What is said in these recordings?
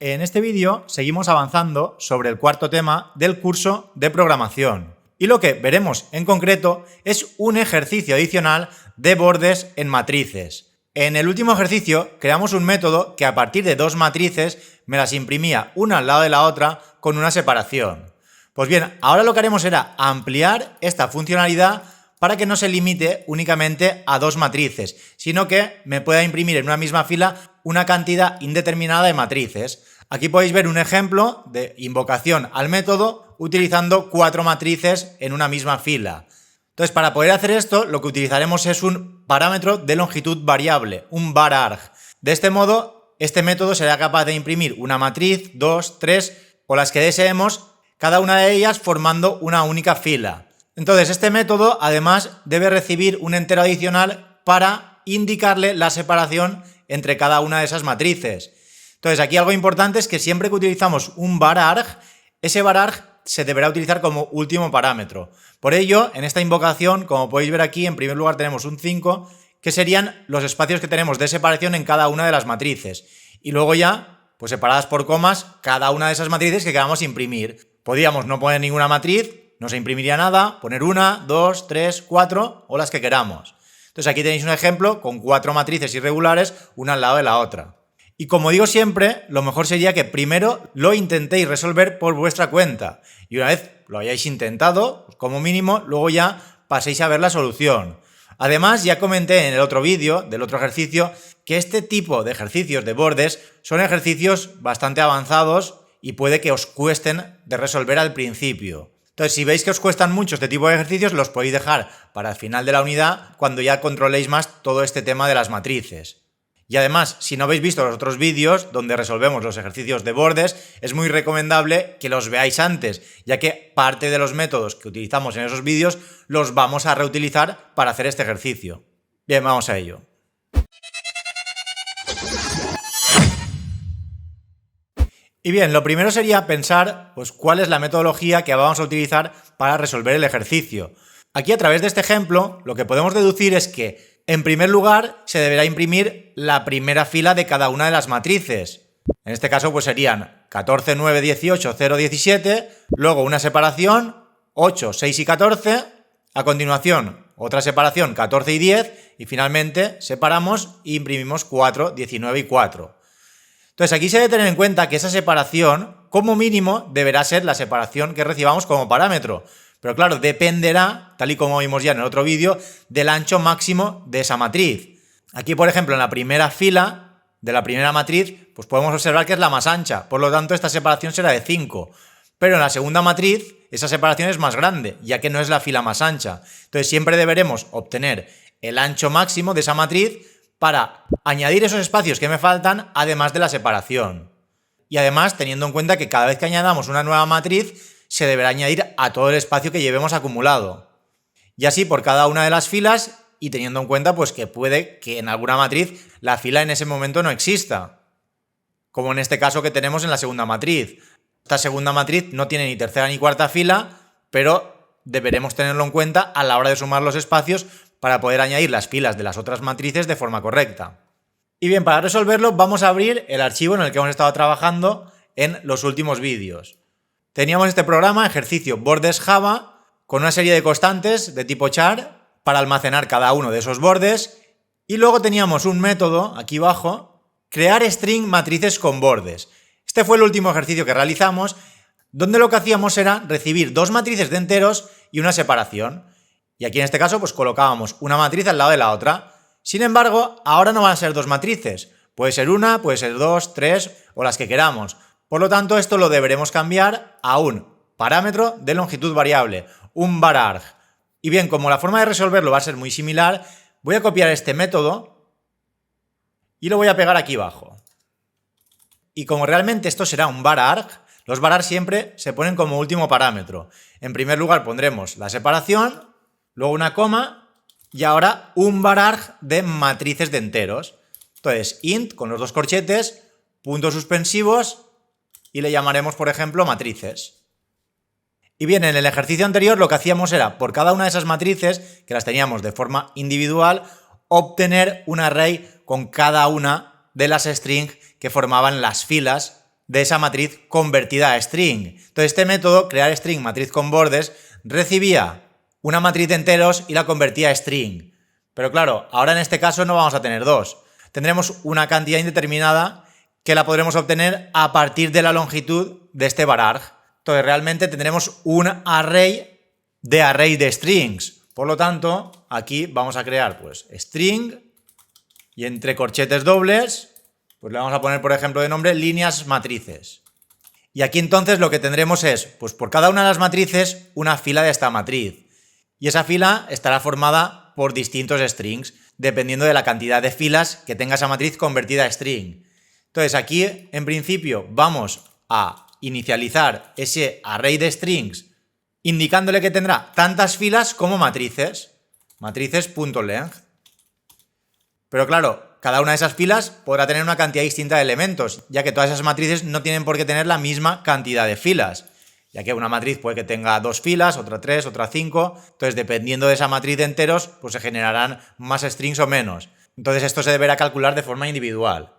En este vídeo seguimos avanzando sobre el cuarto tema del curso de programación. Y lo que veremos en concreto es un ejercicio adicional de bordes en matrices. En el último ejercicio creamos un método que a partir de dos matrices me las imprimía una al lado de la otra con una separación. Pues bien, ahora lo que haremos será ampliar esta funcionalidad para que no se limite únicamente a dos matrices, sino que me pueda imprimir en una misma fila una cantidad indeterminada de matrices. Aquí podéis ver un ejemplo de invocación al método utilizando 4 matrices en una misma fila. Entonces, para poder hacer esto, lo que utilizaremos es un parámetro de longitud variable, un vararg. De este modo, este método será capaz de imprimir una matriz, 2, 3 o las que deseemos, cada una de ellas formando una única fila. Entonces, este método además debe recibir un entero adicional para indicarle la separación entre cada una de esas matrices. Entonces, aquí algo importante es que siempre que utilizamos un vararg, ese vararg se deberá utilizar como último parámetro. Por ello, en esta invocación, como podéis ver aquí, en primer lugar tenemos un 5, que serían los espacios que tenemos de separación en cada una de las matrices. Y luego ya, pues separadas por comas, cada una de esas matrices que queramos imprimir. Podríamos no poner ninguna matriz, no se imprimiría nada, poner 1, 2, 3, 4 o las que queramos. Entonces aquí tenéis un ejemplo con 4 matrices irregulares, una al lado de la otra. Y como digo siempre, lo mejor sería que primero lo intentéis resolver por vuestra cuenta. Y una vez lo hayáis intentado, pues como mínimo, luego ya paséis a ver la solución. Además, ya comenté en el otro vídeo, del otro ejercicio, que este tipo de ejercicios de bordes son ejercicios bastante avanzados y puede que os cuesten de resolver al principio. Entonces, si veis que os cuestan mucho este tipo de ejercicios, los podéis dejar para el final de la unidad cuando ya controléis más todo este tema de las matrices. Y además, si no habéis visto los otros vídeos donde resolvemos los ejercicios de bordes, es muy recomendable que los veáis antes, ya que parte de los métodos que utilizamos en esos vídeos los vamos a reutilizar para hacer este ejercicio. Bien, vamos a ello. Y bien, lo primero sería pensar pues, cuál es la metodología que vamos a utilizar para resolver el ejercicio. Aquí, a través de este ejemplo, lo que podemos deducir es que, en primer lugar, se deberá imprimir la primera fila de cada una de las matrices. En este caso, pues serían 14, 9, 18, 0, 17, luego una separación, 8, 6 y 14, a continuación otra separación, 14 y 10, y finalmente separamos e imprimimos 4, 19 y 4. Entonces aquí se debe tener en cuenta que esa separación, como mínimo, deberá ser la separación que recibamos como parámetro. Pero claro, dependerá, tal y como vimos ya en el otro vídeo, del ancho máximo de esa matriz. Aquí, por ejemplo, en la primera fila de la primera matriz, pues podemos observar que es la más ancha. Por lo tanto, esta separación será de 5. Pero en la segunda matriz, esa separación es más grande, ya que no es la fila más ancha. Entonces siempre deberemos obtener el ancho máximo de esa matriz para añadir esos espacios que me faltan, además de la separación. Y además, teniendo en cuenta que cada vez que añadamos una nueva matriz, se deberá añadir a todo el espacio que llevemos acumulado. Y así por cada una de las filas, y teniendo en cuenta pues, que puede que en alguna matriz la fila en ese momento no exista. Como en este caso que tenemos en la segunda matriz. Esta segunda matriz no tiene ni tercera ni cuarta fila, pero deberemos tenerlo en cuenta a la hora de sumar los espacios para poder añadir las filas de las otras matrices de forma correcta. Y bien, para resolverlo vamos a abrir el archivo en el que hemos estado trabajando en los últimos vídeos. Teníamos este programa, ejercicio bordes Java, con una serie de constantes de tipo char para almacenar cada uno de esos bordes, y luego teníamos un método, aquí abajo, crear string matrices con bordes. Este fue el último ejercicio que realizamos, donde lo que hacíamos era recibir dos matrices de enteros y una separación. Y aquí en este caso pues colocábamos una matriz al lado de la otra. Sin embargo, ahora no van a ser dos matrices. Puede ser una, puede ser 2, 3 o las que queramos. Por lo tanto, esto lo deberemos cambiar a un parámetro de longitud variable, un vararg. Y bien, como la forma de resolverlo va a ser muy similar, voy a copiar este método y lo voy a pegar aquí abajo. Y como realmente esto será un vararg, los vararg siempre se ponen como último parámetro. En primer lugar pondremos la separación, luego una coma y ahora un vararg de matrices de enteros. Entonces, int con los dos corchetes, puntos suspensivos y le llamaremos, por ejemplo, matrices. Y bien, en el ejercicio anterior lo que hacíamos era, por cada una de esas matrices, que las teníamos de forma individual, obtener un array con cada una de las strings que formaban las filas de esa matriz convertida a string. Entonces este método, crear string matriz con bordes, recibía una matriz de enteros y la convertía a string. Pero claro, ahora en este caso no vamos a tener dos. Tendremos una cantidad indeterminada que la podremos obtener a partir de la longitud de este vararg. Entonces realmente tendremos un array de strings. Por lo tanto, aquí vamos a crear pues string y entre corchetes dobles pues le vamos a poner, por ejemplo, de nombre líneas matrices. Y aquí entonces lo que tendremos es, pues por cada una de las matrices, una fila de esta matriz. Y esa fila estará formada por distintos strings, dependiendo de la cantidad de filas que tenga esa matriz convertida a string. Entonces aquí, en principio, vamos a inicializar ese array de strings indicándole que tendrá tantas filas como matrices. Matrices.length. Pero claro, cada una de esas filas podrá tener una cantidad distinta de elementos, ya que todas esas matrices no tienen por qué tener la misma cantidad de filas. Ya que una matriz puede que tenga 2 filas, otra 3, otra 5. Entonces, dependiendo de esa matriz de enteros, pues se generarán más strings o menos. Entonces, esto se deberá calcular de forma individual.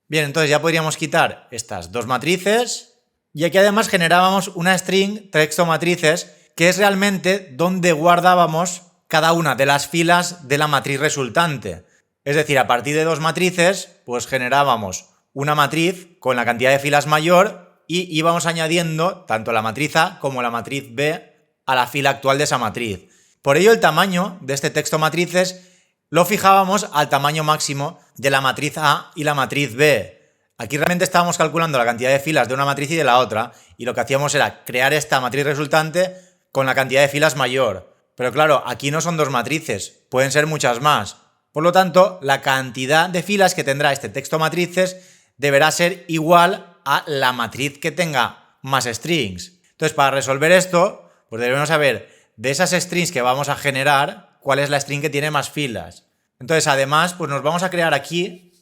Bien, entonces ya podríamos quitar estas dos matrices. Y aquí además generábamos una string texto matrices, que es realmente donde guardábamos cada una de las filas de la matriz resultante. Es decir, a partir de dos matrices, pues generábamos una matriz con la cantidad de filas mayor y íbamos añadiendo tanto la matriz A como la matriz B a la fila actual de esa matriz. Por ello, el tamaño de este texto matrices lo fijábamos al tamaño máximo de la matriz A y la matriz B. Aquí realmente estábamos calculando la cantidad de filas de una matriz y de la otra, y lo que hacíamos era crear esta matriz resultante con la cantidad de filas mayor. Pero claro, aquí no son dos matrices, pueden ser muchas más. Por lo tanto, la cantidad de filas que tendrá este texto matrices deberá ser igual a la matriz que tenga más strings. Entonces, para resolver esto, pues debemos saber de esas strings que vamos a generar, cuál es la string que tiene más filas. Entonces, además, pues nos vamos a crear aquí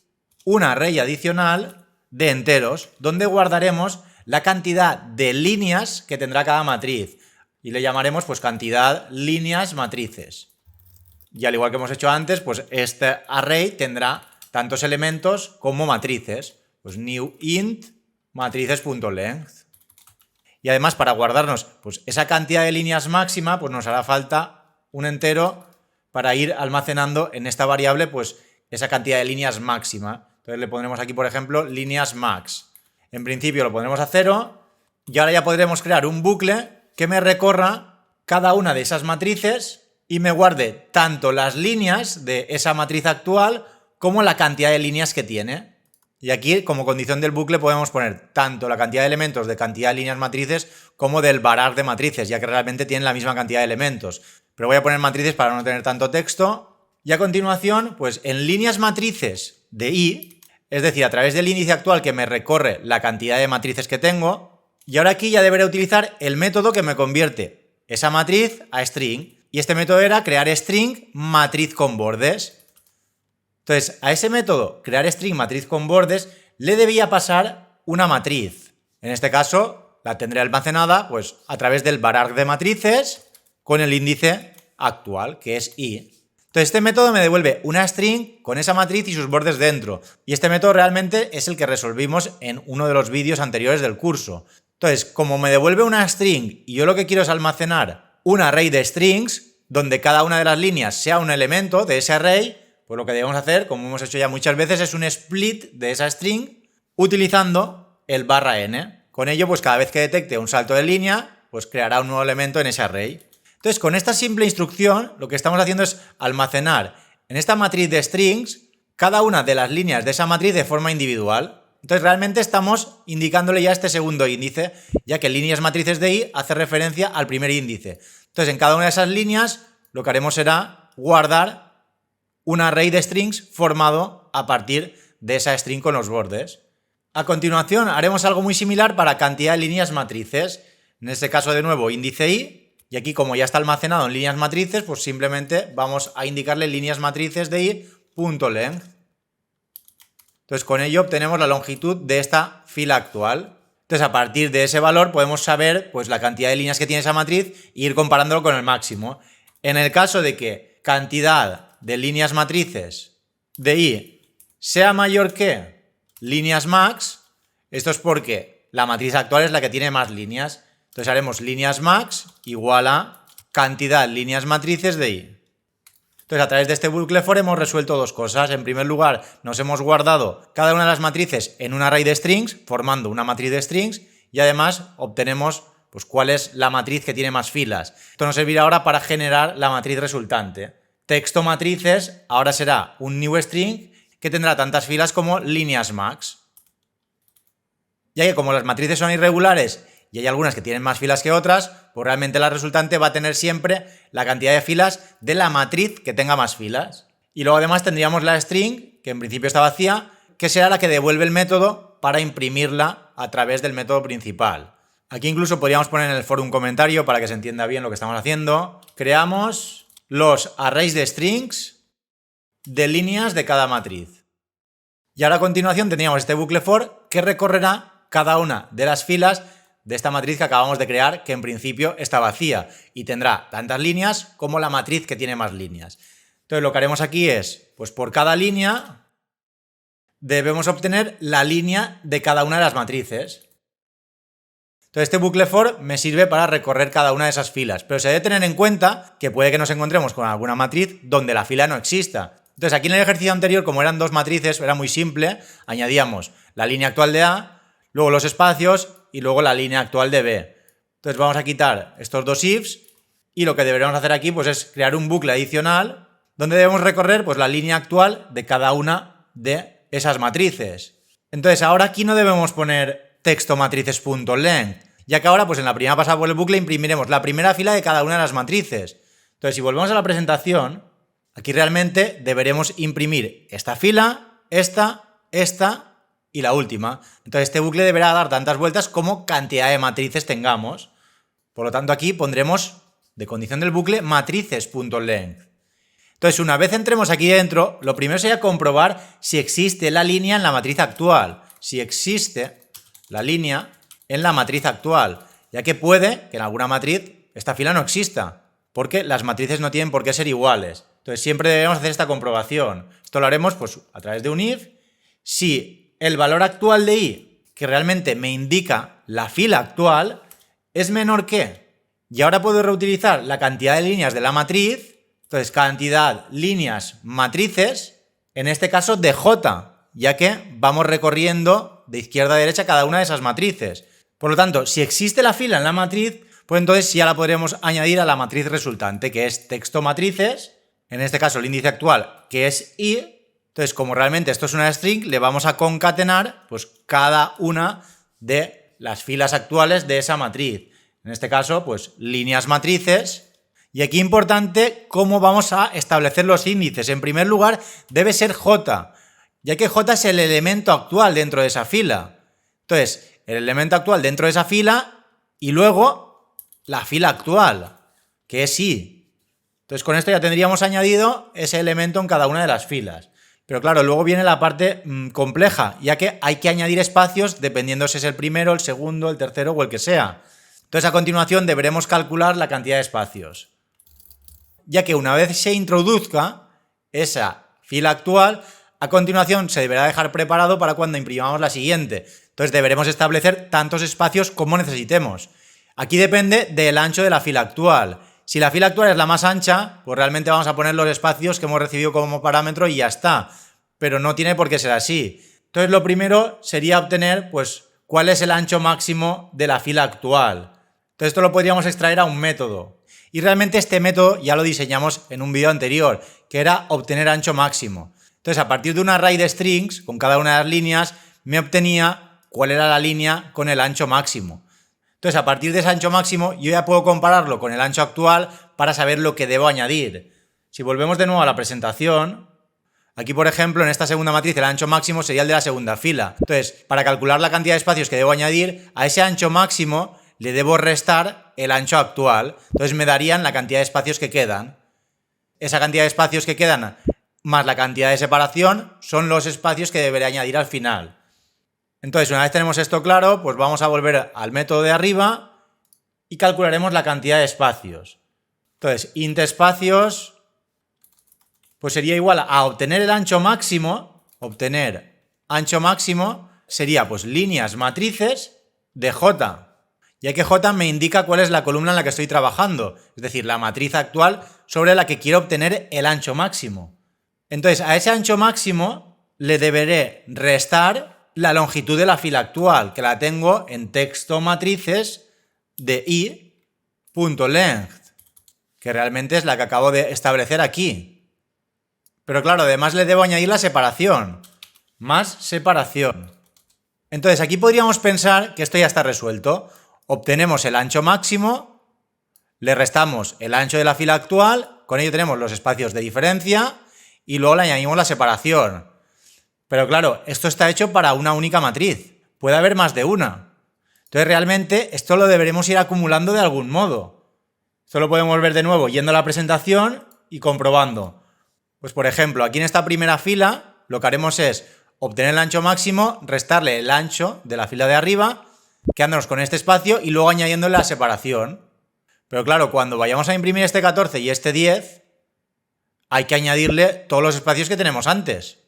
un array adicional de enteros, donde guardaremos la cantidad de líneas que tendrá cada matriz. Y le llamaremos pues cantidad líneas matrices. Y al igual que hemos hecho antes, pues este array tendrá tantos elementos como matrices. Pues new int matrices.length. Y además, para guardarnos pues esa cantidad de líneas máxima, pues nos hará falta un entero para ir almacenando en esta variable pues esa cantidad de líneas máxima. Entonces le pondremos aquí, por ejemplo, líneas max. En principio lo pondremos a 0 y ahora ya podremos crear un bucle que me recorra cada una de esas matrices y me guarde tanto las líneas de esa matriz actual como la cantidad de líneas que tiene. Y aquí, como condición del bucle, podemos poner tanto la cantidad de elementos de cantidad de líneas matrices como del vararg de matrices, ya que realmente tienen la misma cantidad de elementos. Pero voy a poner matrices para no tener tanto texto. Y a continuación, pues en líneas matrices de i, es decir, a través del índice actual que me recorre la cantidad de matrices que tengo, y ahora aquí ya deberé utilizar el método que me convierte esa matriz a string. Y este método era crear string matriz con bordes. Entonces, a ese método, crear string matriz con bordes, le debía pasar una matriz. En este caso, la tendré almacenada pues, a través del vararg de matrices con el índice actual, que es i. Entonces, este método me devuelve una string con esa matriz y sus bordes dentro. Y este método realmente es el que resolvimos en uno de los vídeos anteriores del curso. Entonces, como me devuelve una string y yo lo que quiero es almacenar un array de strings, donde cada una de las líneas sea un elemento de ese array, pues lo que debemos hacer, como hemos hecho ya muchas veces, es un split de esa string utilizando el ~n. Con ello, pues cada vez que detecte un salto de línea, pues creará un nuevo elemento en ese array. Entonces, con esta simple instrucción, lo que estamos haciendo es almacenar en esta matriz de strings cada una de las líneas de esa matriz de forma individual. Entonces, realmente estamos indicándole ya este segundo índice, ya que líneas matrices de i hace referencia al primer índice. Entonces, en cada una de esas líneas, lo que haremos será guardar un array de strings formado a partir de esa string con los bordes. A continuación, haremos algo muy similar para cantidad de líneas matrices. En este caso, de nuevo, índice i. Y aquí, como ya está almacenado en líneas matrices, pues simplemente vamos a indicarle líneas matrices de i.length. Entonces, con ello obtenemos la longitud de esta fila actual. Entonces, a partir de ese valor podemos saber pues, la cantidad de líneas que tiene esa matriz e ir comparándolo con el máximo. En el caso de que cantidad de líneas matrices de i sea mayor que líneas max, Esto es porque la matriz actual es la que tiene más líneas. Entonces haremos líneas max igual a cantidad líneas matrices de i. Entonces, a través de este bucle for hemos resuelto dos cosas. En primer lugar, nos hemos guardado cada una de las matrices en un array de strings, formando una matriz de strings, y además obtenemos pues, cuál es la matriz que tiene más filas. Esto nos servirá ahora para generar la matriz resultante. Texto matrices ahora será un new string que tendrá tantas filas como líneas max. Ya que como las matrices son irregulares y hay algunas que tienen más filas que otras, pues realmente la resultante va a tener siempre la cantidad de filas de la matriz que tenga más filas. Y luego además tendríamos la string, que en principio está vacía, que será la que devuelve el método para imprimirla a través del método principal. Aquí incluso podríamos poner en el foro un comentario para que se entienda bien lo que estamos haciendo. Creamos los arrays de strings de líneas de cada matriz. Y ahora a continuación tendríamos este bucle for que recorrerá cada una de las filas de esta matriz que acabamos de crear, que en principio está vacía y tendrá tantas líneas como la matriz que tiene más líneas. Entonces lo que haremos aquí es, pues por cada línea debemos obtener la línea de cada una de las matrices. Entonces este bucle for me sirve para recorrer cada una de esas filas, pero se debe tener en cuenta que puede que nos encontremos con alguna matriz donde la fila no exista. Entonces aquí en el ejercicio anterior, como eran dos matrices, era muy simple, añadíamos la línea actual de A, luego los espacios y luego la línea actual de B. Entonces vamos a quitar estos dos ifs y lo que deberíamos hacer aquí pues, es crear un bucle adicional donde debemos recorrer pues, la línea actual de cada una de esas matrices. Entonces ahora aquí no debemos poner texto matrices.length, ya que ahora pues, en la primera pasada por el bucle imprimiremos la primera fila de cada una de las matrices. Entonces si volvemos a la presentación, aquí realmente deberemos imprimir esta fila, esta y la última. Entonces este bucle deberá dar tantas vueltas como cantidad de matrices tengamos. Por lo tanto aquí pondremos de condición del bucle matrices.length. Entonces una vez entremos aquí dentro, lo primero sería comprobar si existe la línea en la matriz actual. Si existe la línea en la matriz actual, ya que puede que en alguna matriz esta fila no exista, porque las matrices no tienen por qué ser iguales. Entonces siempre debemos hacer esta comprobación. Esto lo haremos pues, a través de un if. Si el valor actual de i, que realmente me indica la fila actual, es menor que. Y ahora puedo reutilizar la cantidad de líneas de la matriz, entonces cantidad líneas matrices, en este caso de j, ya que vamos recorriendo de izquierda a derecha cada una de esas matrices. Por lo tanto, si existe la fila en la matriz, pues entonces ya la podremos añadir a la matriz resultante, que es texto matrices, en este caso el índice actual, que es i. Entonces, como realmente esto es una string, le vamos a concatenar pues, cada una de las filas actuales de esa matriz. En este caso, pues líneas matrices. Y aquí importante cómo vamos a establecer los índices. En primer lugar, debe ser j, ya que j es el elemento actual dentro de esa fila. Entonces, el elemento actual dentro de esa fila y luego la fila actual, que es i. Entonces, con esto ya tendríamos añadido ese elemento en cada una de las filas. Pero claro, luego viene la parte compleja, ya que hay que añadir espacios dependiendo si es el primero, el segundo, el tercero o el que sea. Entonces a continuación deberemos calcular la cantidad de espacios. Ya que una vez se introduzca esa fila actual, a continuación se deberá dejar preparado para cuando imprimamos la siguiente. Entonces deberemos establecer tantos espacios como necesitemos. Aquí depende del ancho de la fila actual. Si la fila actual es la más ancha, pues realmente vamos a poner los espacios que hemos recibido como parámetro y ya está. Pero no tiene por qué ser así. Entonces lo primero sería obtener pues, cuál es el ancho máximo de la fila actual. Entonces esto lo podríamos extraer a un método. Y realmente este método ya lo diseñamos en un vídeo anterior, que era obtener ancho máximo. Entonces a partir de un array de strings, con cada una de las líneas, me obtenía cuál era la línea con el ancho máximo. Entonces, a partir de ese ancho máximo, yo ya puedo compararlo con el ancho actual para saber lo que debo añadir. Si volvemos de nuevo a la presentación, aquí, por ejemplo, en esta segunda matriz, el ancho máximo sería el de la segunda fila. Entonces, para calcular la cantidad de espacios que debo añadir, a ese ancho máximo le debo restar el ancho actual. Entonces, me darían la cantidad de espacios que quedan. Esa cantidad de espacios que quedan más la cantidad de separación son los espacios que deberé añadir al final. Entonces, una vez tenemos esto claro, pues vamos a volver al método de arriba y calcularemos la cantidad de espacios. Entonces, int espacios, pues sería igual a obtener el ancho máximo, obtener ancho máximo, sería pues líneas matrices de J, ya que J me indica cuál es la columna en la que estoy trabajando, es decir, la matriz actual sobre la que quiero obtener el ancho máximo. Entonces, a ese ancho máximo le deberé restar la longitud de la fila actual, que la tengo en texto matrices de i.length, que realmente es la que acabo de establecer aquí. Pero claro, además le debo añadir la separación, más separación. Entonces, aquí podríamos pensar que esto ya está resuelto. Obtenemos el ancho máximo, le restamos el ancho de la fila actual, con ello tenemos los espacios de diferencia y luego le añadimos la separación. Pero claro, esto está hecho para una única matriz. Puede haber más de una. Entonces realmente esto lo deberemos ir acumulando de algún modo. Esto lo podemos ver de nuevo yendo a la presentación y comprobando. Pues por ejemplo, aquí en esta primera fila lo que haremos es obtener el ancho máximo, restarle el ancho de la fila de arriba, quedándonos con este espacio y luego añadiéndole la separación. Pero claro, cuando vayamos a imprimir este 14 y este 10, hay que añadirle todos los espacios que tenemos antes.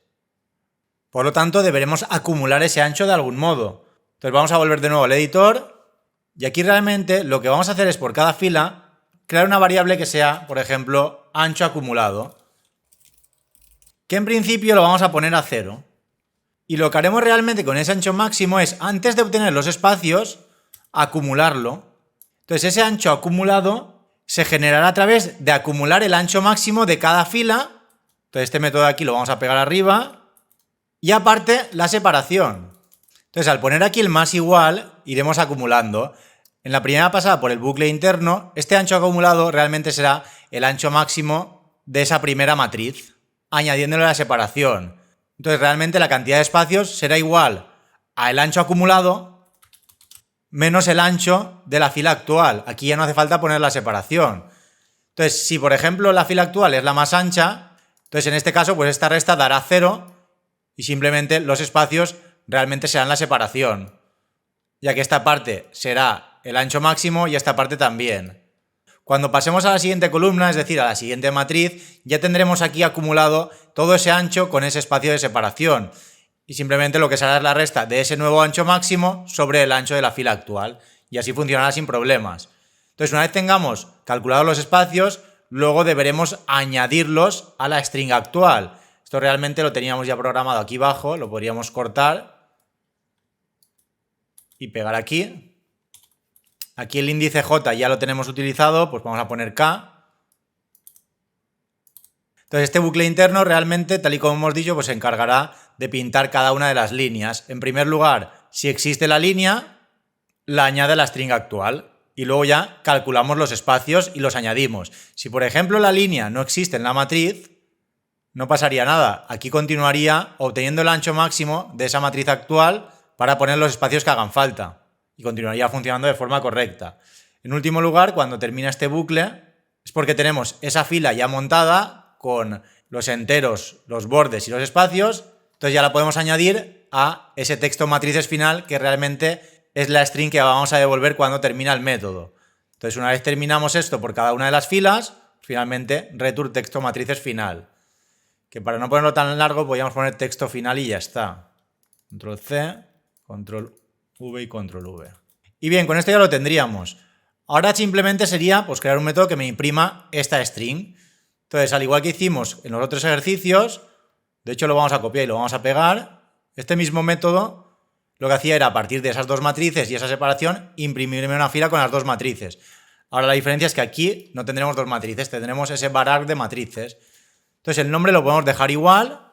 Por lo tanto, deberemos acumular ese ancho de algún modo. Entonces vamos a volver de nuevo al editor y aquí realmente lo que vamos a hacer es por cada fila crear una variable que sea, por ejemplo, ancho acumulado, que en principio lo vamos a poner a 0. Y lo que haremos realmente con ese ancho máximo es, antes de obtener los espacios, acumularlo. Entonces ese ancho acumulado se generará a través de acumular el ancho máximo de cada fila. Entonces este método de aquí lo vamos a pegar arriba. Y aparte, la separación. Entonces, al poner aquí el más igual, iremos acumulando. En la primera pasada por el bucle interno, este ancho acumulado realmente será el ancho máximo de esa primera matriz, añadiéndole la separación. Entonces, realmente la cantidad de espacios será igual al ancho acumulado menos el ancho de la fila actual. Aquí ya no hace falta poner la separación. Entonces, si por ejemplo la fila actual es la más ancha, entonces en este caso, pues esta resta dará 0, y simplemente los espacios realmente serán la separación, ya que esta parte será el ancho máximo y esta parte también. Cuando pasemos a la siguiente columna, es decir, a la siguiente matriz, ya tendremos aquí acumulado todo ese ancho con ese espacio de separación. Y simplemente lo que será es la resta de ese nuevo ancho máximo sobre el ancho de la fila actual. Y así funcionará sin problemas. Entonces, una vez tengamos calculados los espacios, luego deberemos añadirlos a la string actual. Esto realmente lo teníamos ya programado aquí abajo, lo podríamos cortar y pegar aquí. Aquí el índice J ya lo tenemos utilizado, pues vamos a poner K. Entonces este bucle interno realmente, tal y como hemos dicho, pues se encargará de pintar cada una de las líneas. En primer lugar, si existe la línea, la añade a la string actual. Y luego ya calculamos los espacios y los añadimos. Si por ejemplo la línea no existe en la matriz, no pasaría nada. Aquí continuaría obteniendo el ancho máximo de esa matriz actual para poner los espacios que hagan falta. Y continuaría funcionando de forma correcta. En último lugar, cuando termina este bucle, es porque tenemos esa fila ya montada con los enteros, los bordes y los espacios. Entonces ya la podemos añadir a ese texto matrices final, que realmente es la string que vamos a devolver cuando termina el método. Entonces una vez terminamos esto por cada una de las filas, finalmente return texto matrices final. Que para no ponerlo tan largo podríamos poner texto final y ya está. Control C, Control V y Control V. Y bien, con esto ya lo tendríamos. Ahora simplemente sería pues crear un método que me imprima esta string. Entonces, al igual que hicimos en los otros ejercicios, de hecho lo vamos a copiar y lo vamos a pegar, este mismo método lo que hacía era a partir de esas dos matrices y esa separación imprimirme una fila con las dos matrices. Ahora la diferencia es que aquí no tendremos dos matrices, tendremos ese var de matrices. Entonces el nombre lo podemos dejar igual,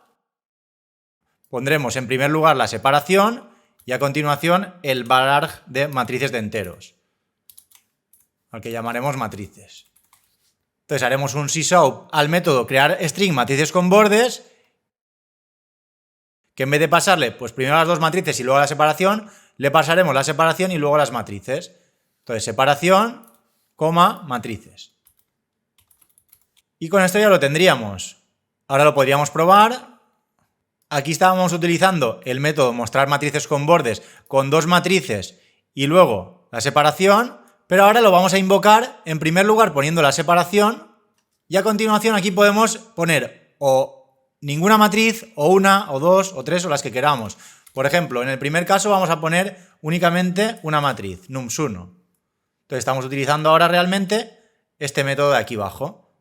pondremos en primer lugar la separación y a continuación el var de matrices de enteros, al que llamaremos matrices. Entonces haremos un sysoup al método crear string matrices con bordes, que en vez de pasarle pues primero las dos matrices y luego la separación, le pasaremos la separación y luego las matrices. Entonces separación, coma, matrices. Y con esto ya lo tendríamos. Ahora lo podríamos probar. Aquí estábamos utilizando el método mostrar matrices con bordes con dos matrices y luego la separación, pero ahora lo vamos a invocar en primer lugar poniendo la separación y a continuación aquí podemos poner o ninguna matriz o una o dos o tres o las que queramos. Por ejemplo, en el primer caso vamos a poner únicamente una matriz, nums1. Entonces estamos utilizando ahora realmente este método de aquí abajo,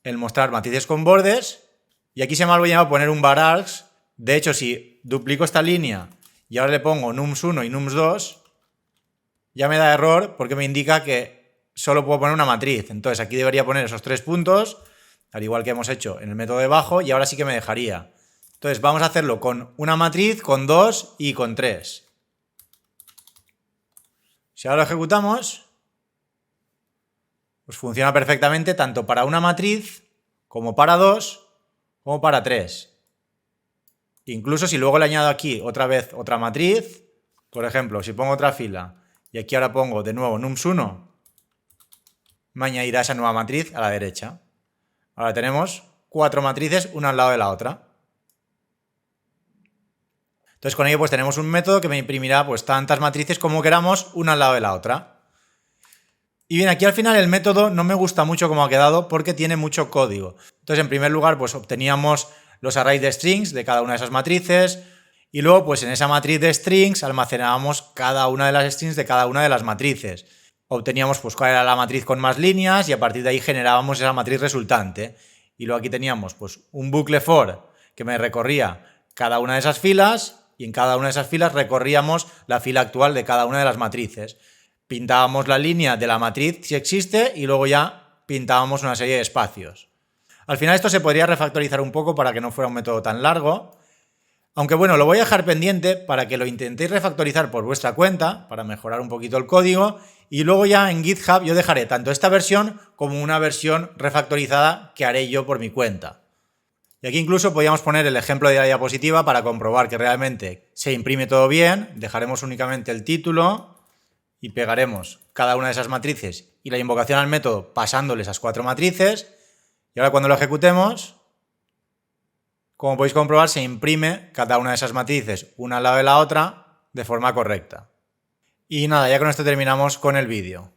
el mostrar matrices con bordes, y aquí se me ha olvidado poner un varargs. De hecho, si duplico esta línea y ahora le pongo nums1 y nums2, ya me da error porque me indica que solo puedo poner una matriz. Entonces aquí debería poner esos 3 puntos, al igual que hemos hecho en el método de bajo, y ahora sí que me dejaría. Entonces vamos a hacerlo con una matriz, con 2 y con 3. Si ahora lo ejecutamos, pues funciona perfectamente tanto para una matriz como para 2 como para 3. Incluso si luego le añado aquí otra vez otra matriz, por ejemplo, si pongo otra fila y aquí ahora pongo de nuevo nums1, me añadirá esa nueva matriz a la derecha. Ahora tenemos 4 matrices una al lado de la otra. Entonces con ello pues tenemos un método que me imprimirá pues tantas matrices como queramos una al lado de la otra. Y bien, aquí al final el método no me gusta mucho como ha quedado porque tiene mucho código. Entonces en primer lugar pues obteníamos los arrays de strings de cada una de esas matrices y luego pues en esa matriz de strings almacenábamos cada una de las strings de cada una de las matrices. Obteníamos pues cuál era la matriz con más líneas y a partir de ahí generábamos esa matriz resultante. Y luego aquí teníamos pues un bucle for que me recorría cada una de esas filas y en cada una de esas filas recorríamos la fila actual de cada una de las matrices. Pintábamos la línea de la matriz si existe y luego ya pintábamos una serie de espacios. Al final esto se podría refactorizar un poco para que no fuera un método tan largo. Aunque bueno, lo voy a dejar pendiente para que lo intentéis refactorizar por vuestra cuenta, para mejorar un poquito el código, y luego ya en GitHub yo dejaré tanto esta versión como una versión refactorizada que haré yo por mi cuenta. Y aquí incluso podríamos poner el ejemplo de la diapositiva para comprobar que realmente se imprime todo bien. Dejaremos únicamente el título y pegaremos cada una de esas matrices y la invocación al método pasándole esas 4 matrices. Y ahora cuando lo ejecutemos, como podéis comprobar, se imprime cada una de esas matrices una al lado de la otra de forma correcta. Y nada, ya con esto terminamos con el vídeo.